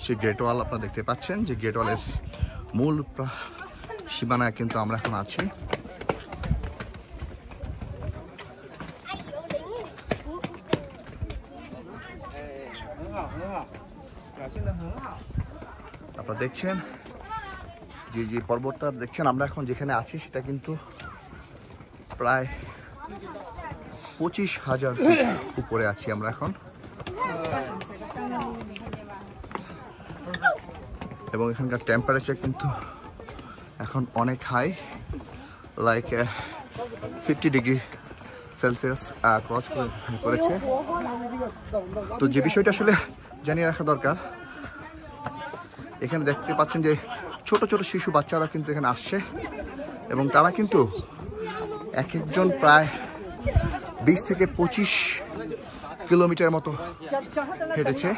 সেই গ্রেট ওয়াল আপনারা দেখতে পাচ্ছেন, যে গ্রেট ওয়ালের মূল সীমানায় কিন্তু আমরা এখন আছি। আপনারা দেখছেন যে পর্বতটা দেখছেন, আমরা এখন যেখানে আছি সেটা কিন্তু প্রায় 25,000 ফিট উপরে আছি আমরা এখন, এবং এখানকার টেম্পারেচার কিন্তু এখন অনেক high, like 50 degree Celsius cross করেছে। তো যে বিষয়টা আসলে জানিয়ে রাখা দরকার, এখানে দেখতে পাচ্ছেন যে ছোট ছোট শিশু বাচ্চারা কিন্তু এখানে আসছে, এবং তারা কিন্তু এক একজন প্রায় 20 থেকে 25 কিলোমিটার মতো হেঁটেছে।